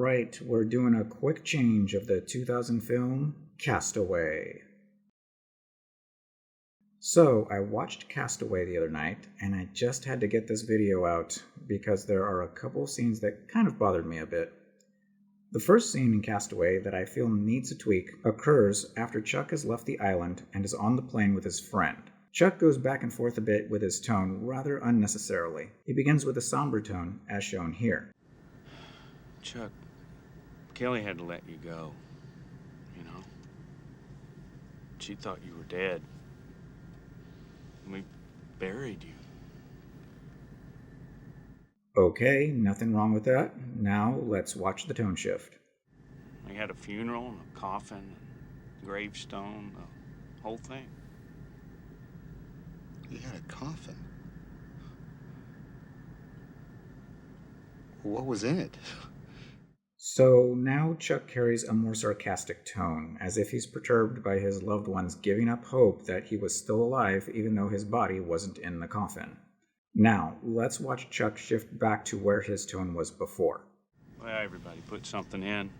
Alright, we're doing a quick change of the 2000 film Castaway. So, I watched Castaway the other night, and I just had to get this video out because there are a couple scenes that kind of bothered me a bit. The first scene in Castaway that I feel needs a tweak occurs after Chuck has left the island and is on the plane with his friend. Chuck goes back and forth a bit with his tone rather unnecessarily. He begins with a somber tone, as shown here. Chuck, Kelly had to let you go, you know? She thought you were dead. We buried you. Okay, nothing wrong with that. Now let's watch the tone shift. We had a funeral and a coffin, and gravestone, the whole thing. You had a coffin? What was in it? So now Chuck carries a more sarcastic tone, as if he's perturbed by his loved ones giving up hope that he was still alive even though his body wasn't in the coffin. Now, let's watch Chuck shift back to where his tone was before. Well, everybody put something in.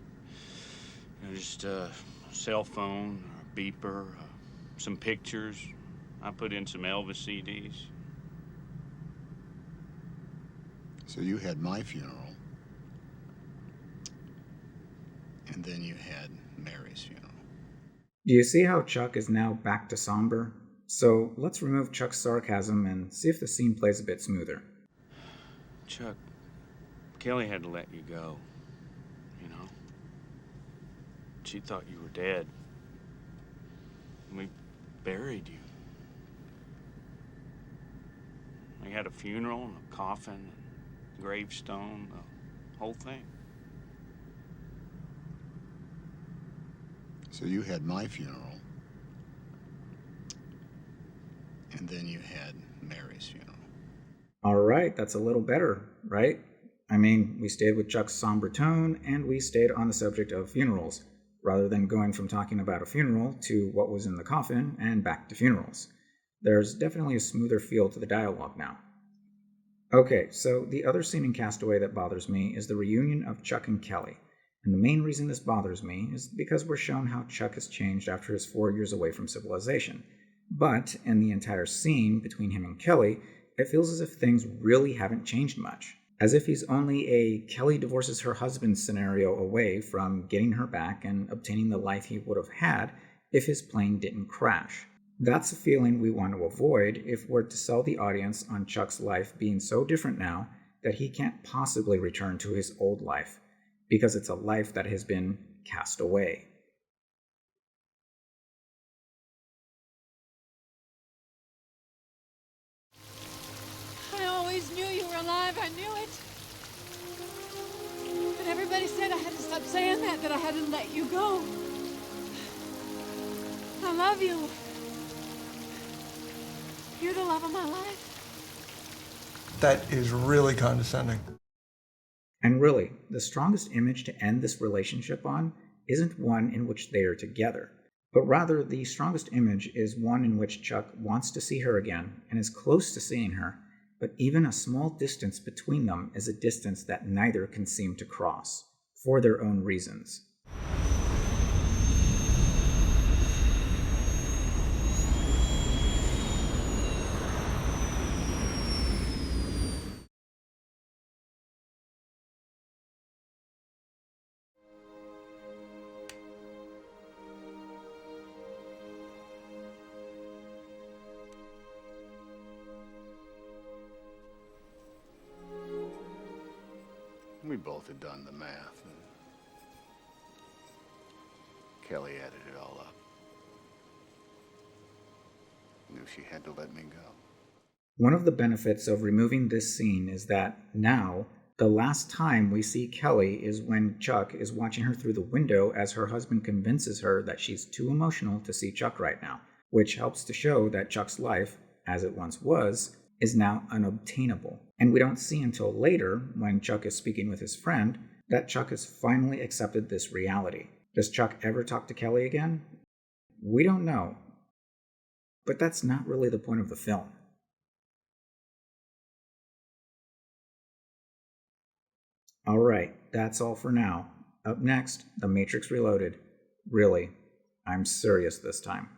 You know, just a cell phone, or a beeper, some pictures. I put in some Elvis CDs. So you had my funeral. And then you had Mary's funeral. Do you see how Chuck is now back to somber? So let's remove Chuck's sarcasm and see if the scene plays a bit smoother. Chuck, Kelly had to let you go, you know? She thought you were dead. We buried you. We had a funeral and a coffin, and gravestone, the whole thing. So you had my funeral. And then you had Mary's funeral. Alright, that's a little better, right? I mean, we stayed with Chuck's somber tone, and we stayed on the subject of funerals, rather than going from talking about a funeral to what was in the coffin and back to funerals. There's definitely a smoother feel to the dialogue now. Okay, so the other scene in Castaway that bothers me is the reunion of Chuck and Kelly. And the main reason this bothers me is because we're shown how Chuck has changed after his 4 years away from civilization. But in the entire scene between him and Kelly, it feels as if things really haven't changed much. As if he's only a Kelly divorces her husband scenario away from getting her back and obtaining the life he would have had if his plane didn't crash. That's a feeling we want to avoid if we're to sell the audience on Chuck's life being so different now that he can't possibly return to his old life, because it's a life that has been cast away. I always knew you were alive, I knew it. But everybody said I had to stop saying that I hadn't let you go. I love you. You're the love of my life. That is really condescending. And really, the strongest image to end this relationship on isn't one in which they are together, but rather the strongest image is one in which Chuck wants to see her again and is close to seeing her, but even a small distance between them is a distance that neither can seem to cross, for their own reasons. We both had done the math. And Kelly added it all up. Knew she had to let me go. One of the benefits of removing this scene is that now, the last time we see Kelly is when Chuck is watching her through the window as her husband convinces her that she's too emotional to see Chuck right now, which helps to show that Chuck's life, as it once was, is now unobtainable. And we don't see until later, when Chuck is speaking with his friend, that Chuck has finally accepted this reality. Does Chuck ever talk to Kelly again? We don't know. But that's not really the point of the film. Alright, that's all for now. Up next, The Matrix Reloaded. Really, I'm serious this time.